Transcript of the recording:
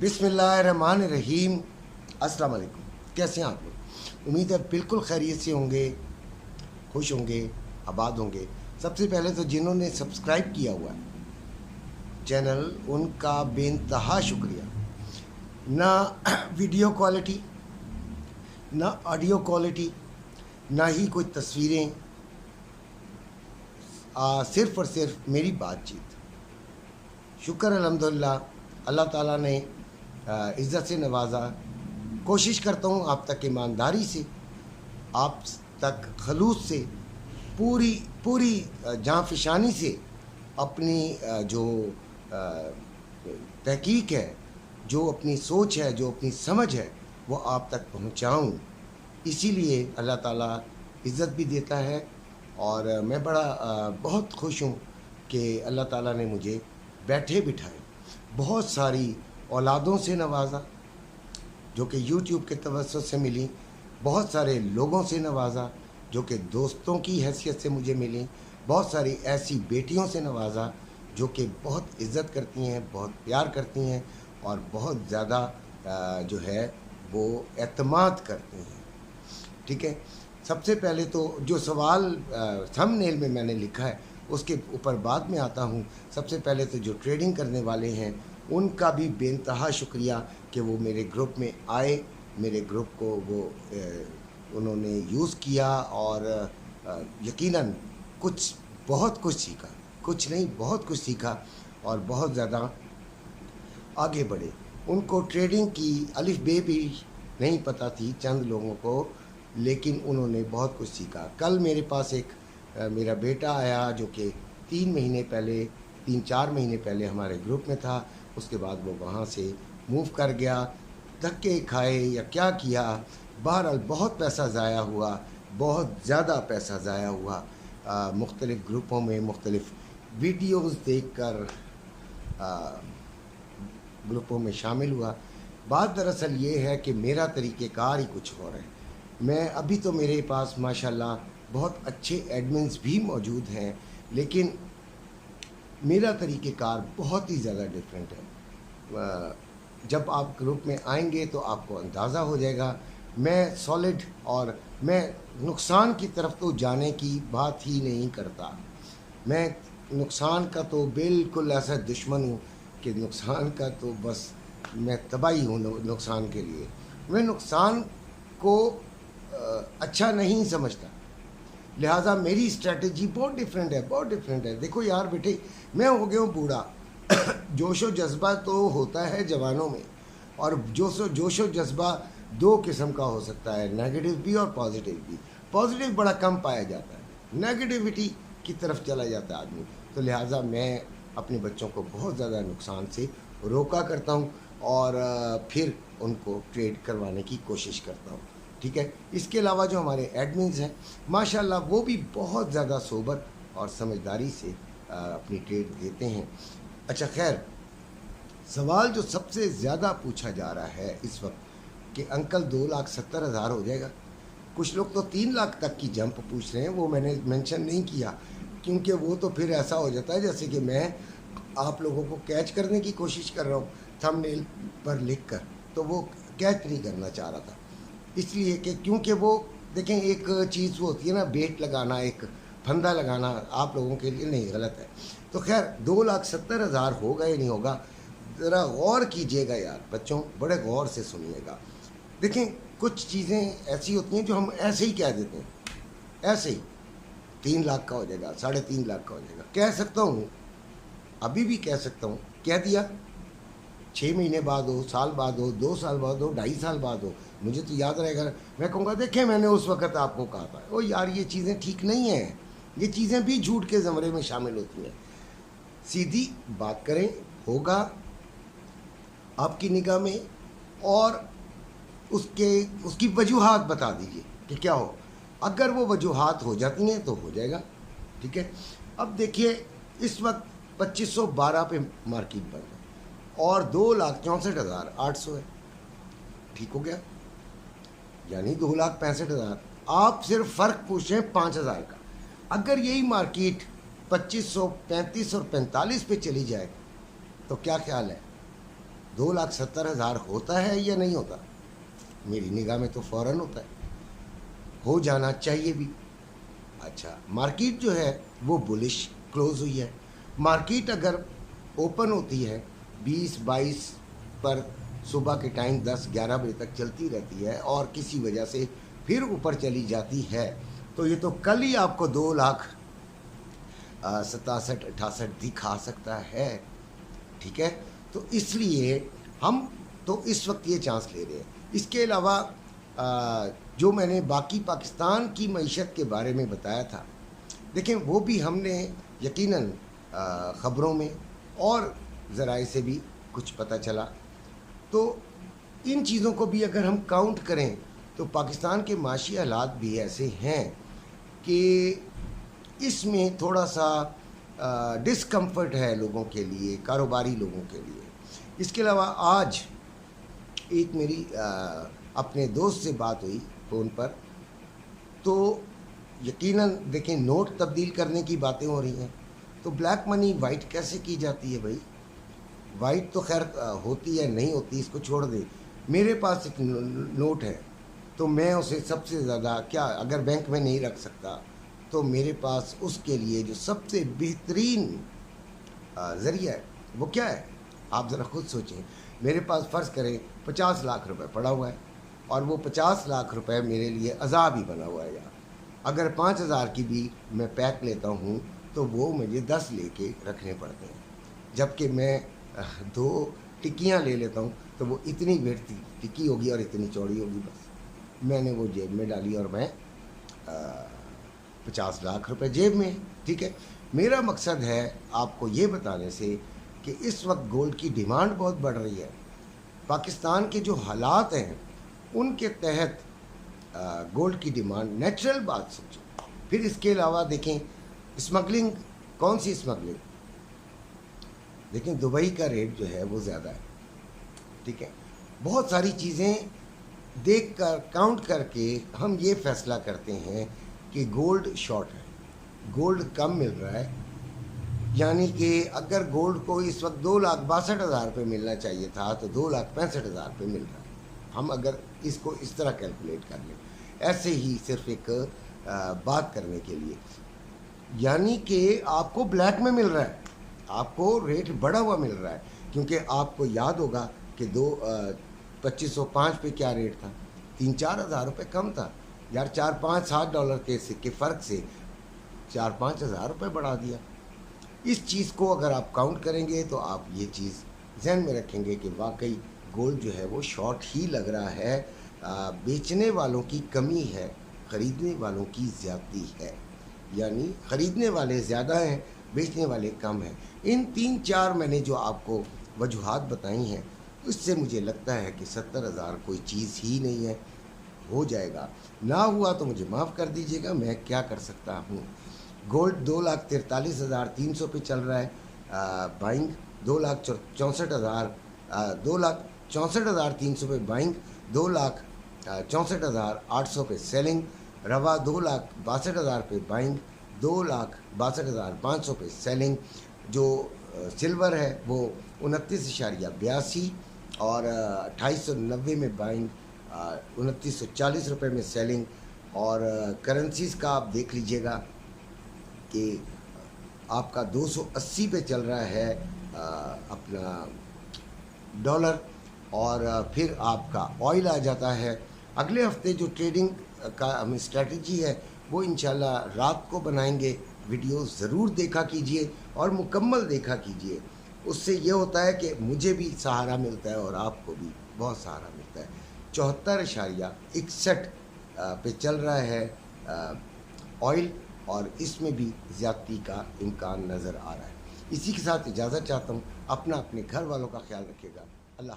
बिस्मिल्लाहिर्रहमानिर्रहीम। अस्सलाम वालेकुम। कैसे हैं आप लोग? उम्मीद है बिल्कुल खैरियत से होंगे, खुश होंगे, आबाद होंगे। सबसे पहले तो जिन्होंने सब्सक्राइब किया हुआ है चैनल, उनका बेइंतहा शुक्रिया। ना वीडियो क्वालिटी, ना ऑडियो क्वालिटी, ना ही कोई तस्वीरें, सिर्फ़ और सिर्फ मेरी बातचीत। शुक्र अल्हम्दुलिल्लाह, अल्लाह ताला ने इज़्ज़त से नवाजा। कोशिश करता हूँ आप तक ईमानदारी से, आप तक खलूस से, पूरी जाँफशानी से अपनी जो तहकीक है, जो अपनी सोच है, जो अपनी समझ है, वो आप तक पहुँचाऊँ। इसीलिए अल्लाह ताला इज़्ज़त भी देता है और मैं बहुत खुश हूँ कि अल्लाह ताला ने मुझे बैठे बिठाए बहुत सारी औलादों से नवाजा, जो कि यूट्यूब के तवस्सुत से मिली, बहुत सारे लोगों से नवाजा जो कि दोस्तों की हैसियत से मुझे मिली, बहुत सारी ऐसी बेटियों से नवाजा जो कि बहुत इज़्ज़त करती हैं, बहुत प्यार करती हैं और बहुत ज़्यादा जो है वो एतमाद करती हैं। ठीक है, सबसे पहले तो जो सवाल थंबनेल में मैंने लिखा है उसके ऊपर बाद में आता हूँ। सबसे पहले तो जो ट्रेडिंग करने वाले हैं उनका भी बेइंतहा शुक्रिया कि वो मेरे ग्रुप में आए, मेरे ग्रुप को वो उन्होंने यूज़ किया और यकीनन बहुत कुछ सीखा, कुछ नहीं बहुत कुछ सीखा और बहुत ज़्यादा आगे बढ़े। उनको ट्रेडिंग की अलिफ बे भी नहीं पता थी चंद लोगों को, लेकिन उन्होंने बहुत कुछ सीखा। कल मेरे पास एक मेरा बेटा आया जो कि 3-4 महीने पहले हमारे ग्रुप में था। उसके बाद वो वहाँ से मूव कर गया, धक्के खाए या क्या किया, बहरहाल बहुत पैसा ज़ाया हुआ, बहुत ज़्यादा पैसा ज़ाया हुआ। मुख्तलिफ़ ग्रुपों में मुख्तलिफ़ वीडियोज़ देखकर ग्रुपों में शामिल हुआ। बात दरअसल ये है कि मेरा तरीक़ेकार ही कुछ और है। मैं अभी तो मेरे पास माशाल्लाह बहुत अच्छे एडमिन्स भी मौजूद हैं, लेकिन मेरा तरीक़ेकार बहुत ही ज़्यादा डिफरेंट है। जब आप ग्रुप में आएंगे तो आपको अंदाज़ा हो जाएगा। मैं सॉलिड और मैं नुकसान की तरफ तो जाने की बात ही नहीं करता। मैं नुकसान का तो बिल्कुल ऐसा दुश्मन हूँ कि नुकसान का तो बस मैं तबाही हूँ नुकसान के लिए। मैं नुकसान को अच्छा नहीं समझता, लिहाजा मेरी स्ट्रेटजी बहुत डिफरेंट है, बहुत डिफरेंट है। देखो यार बेटे, मैं हो गया हूँ बूढ़ा। जोशो जज्बा तो होता है जवानों में, और जोशो जज्बा दो किस्म का हो सकता है, नेगेटिव भी और पॉजिटिव भी। पॉजिटिव बड़ा कम पाया जाता है, नेगेटिविटी की तरफ चला जाता है आदमी। तो लिहाजा मैं अपने बच्चों को बहुत ज़्यादा नुकसान से रोका करता हूँ और फिर उनको ट्रेड करवाने की कोशिश करता हूँ। ठीक है, इसके अलावा जो हमारे एडमिन्स हैं माशाल्लाह वो भी बहुत ज़्यादा सोबर और समझदारी से अपनी ट्रेड देते हैं। अच्छा खैर, सवाल जो सबसे ज़्यादा पूछा जा रहा है इस वक्त कि अंकल 2,70,000 हो जाएगा। कुछ लोग तो 3 लाख तक की जंप पूछ रहे हैं, वो मैंने मेंशन नहीं किया क्योंकि वो तो फिर ऐसा हो जाता है जैसे कि मैं आप लोगों को कैच करने की कोशिश कर रहा हूँ थंबनेल पर लिख कर, तो वो कैच नहीं करना चाह रहा था। इसलिए कि क्योंकि वो देखें, एक चीज़ वो होती है ना, बेट लगाना, एक फंदा लगाना आप लोगों के लिए नहीं, गलत है। तो खैर 2,70,000 होगा या नहीं होगा, ज़रा गौर कीजिएगा यार बच्चों, बड़े गौर से सुनिएगा। देखें, कुछ चीज़ें ऐसी होती हैं जो हम ऐसे ही कह देते हैं, ऐसे ही 3 लाख का हो जाएगा, 3.5 लाख का हो जाएगा, कह सकता हूँ, अभी भी कह सकता हूँ, कह दिया। 6 महीने बाद हो, साल बाद हो, 2 साल बाद हो, 2.5 साल बाद हो, मुझे तो याद रहेगा, मैं कहूँगा देखें मैंने उस वक़्त आपको कहा था। ओ यार, ये चीज़ें ठीक नहीं हैं, ये चीज़ें भी झूठ के ज़मरे में शामिल होती हैं। सीधी बात करें, होगा आपकी निगाह में, और उसकी वजूहात बता दीजिए कि क्या हो। अगर वो वजूहात हो जाती हैं तो हो जाएगा। ठीक है, अब देखिए इस वक्त 2512 पे मार्केट बंद है और 2,64,800 है। ठीक हो गया, यानी 2,65,000। आप सिर्फ फ़र्क पूछ रहे हैं 5,000 का। अगर यही मार्केट 2500, 35 और 45 पे चली जाए तो क्या ख्याल है? 2,70,000 होता है या नहीं होता? मेरी निगाह में तो फ़ौरन होता है, हो जाना चाहिए भी। अच्छा, मार्केट जो है वो बुलिश क्लोज़ हुई है। मार्केट अगर ओपन होती है 20-22 पर, सुबह के टाइम 10-11 बजे तक चलती रहती है और किसी वजह से फिर ऊपर चली जाती है, तो ये तो कल ही आपको 2,67,68 दिखा सकता है। ठीक है, तो इसलिए हम तो इस वक्त ये चांस ले रहे हैं। इसके अलावा जो मैंने बाकी पाकिस्तान की मईशत के बारे में बताया था, देखें वो भी हमने यकीनन ख़बरों में और ज़राए से भी कुछ पता चला। तो इन चीज़ों को भी अगर हम काउंट करें तो पाकिस्तान के माशी हालात भी ऐसे हैं कि इसमें थोड़ा सा डिस्कम्फर्ट है लोगों के लिए, कारोबारी लोगों के लिए। इसके अलावा आज एक मेरी अपने दोस्त से बात हुई फ़ोन पर, तो यकीनन देखें नोट तब्दील करने की बातें हो रही हैं, तो ब्लैक मनी वाइट कैसे की जाती है भाई? वाइट तो खैर होती है नहीं होती इसको छोड़ दे। मेरे पास एक नोट है तो मैं उसे सबसे ज़्यादा क्या, अगर बैंक में नहीं रख सकता तो मेरे पास उसके लिए जो सबसे बेहतरीन ज़रिया है वो क्या है? आप ज़रा खुद सोचें। मेरे पास फ़र्ज़ करें 50 लाख रुपए पड़ा हुआ है और वो 50 लाख रुपए मेरे लिए अज़ाब ही बना हुआ है यार। अगर 5,000 की भी मैं पैक लेता हूँ तो वो मुझे 10 लेके रखने पड़ते हैं, जबकि मैं 2 टिक्कियाँ ले लेता हूँ तो वो इतनी बेहती टिक्की होगी और इतनी चौड़ी होगी, बस मैंने वो जेब में डाली और मैं 50 लाख रुपए जेब में। ठीक है, मेरा मकसद है आपको ये बताने से कि इस वक्त गोल्ड की डिमांड बहुत बढ़ रही है। पाकिस्तान के जो हालात हैं उनके तहत गोल्ड की डिमांड, नेचुरल बात सोचो। फिर इसके अलावा देखें स्मगलिंग, कौन सी स्मगलिंग? लेकिन दुबई का रेट जो है वो ज़्यादा है। ठीक है, बहुत सारी चीज़ें देख कर काउंट करके हम ये फैसला करते हैं कि गोल्ड शॉर्ट है, गोल्ड कम मिल रहा है। यानी कि अगर गोल्ड को इस वक्त 2,62,000 रुपये मिलना चाहिए था तो 2,65,000 रुपये मिल रहा है। हम अगर इसको इस तरह कैलकुलेट कर लें, ऐसे ही सिर्फ एक बात करने के लिए, यानी कि आपको ब्लैक में मिल रहा है, आपको रेट बढ़ा हुआ मिल रहा है। क्योंकि आपको याद होगा कि 2505 पे क्या रेट था, 3-4 हज़ार रुपये कम था यार। 4-5-7 डॉलर के फ़र्क से 4-5 हज़ार रुपये बढ़ा दिया। इस चीज़ को अगर आप काउंट करेंगे तो आप ये चीज़ ज़हन में रखेंगे कि वाकई गोल्ड जो है वो शॉर्ट ही लग रहा है। बेचने वालों की कमी है, ख़रीदने वालों की ज़्यादती है। यानी ख़रीदने वाले ज़्यादा हैं, बेचने वाले कम हैं। इन 3-4 मैंने जो आपको वजूहात बताई हैं, उससे मुझे लगता है कि 70,000 कोई चीज़ ही नहीं है। हो जाएगा, ना हुआ तो मुझे माफ़ कर दीजिएगा, मैं क्या कर सकता हूँ। गोल्ड 2,43,300 पे चल रहा है बाइंग, 2,64,300 पे बाइंग, 2,64,800 पे सेलिंग। रवा 2,62,000 पे बाइंग, 2,62,500 पे सेलिंग। जो सिल्वर है वो 29.82 और 2890 में बाइंग, 2940 रुपये में सेलिंग। और करेंसीज़ का आप देख लीजिएगा कि आपका 280 पे चल रहा है अपना डॉलर। और फिर आपका ऑयल आ जाता है। अगले हफ्ते जो ट्रेडिंग का हम स्ट्रेटजी है वो इंशाल्लाह रात को बनाएंगे। वीडियो ज़रूर देखा कीजिए और मुकम्मल देखा कीजिए। उससे ये होता है कि मुझे भी सहारा मिलता है और आपको भी बहुत सहारा मिलता है। 74.61 पे चल रहा है ऑयल और इसमें भी ज़्यादती का इम्कान नज़र आ रहा है। इसी के साथ इजाज़त चाहता हूँ। अपना अपने घर वालों का ख्याल रखिएगा। अल्लाह।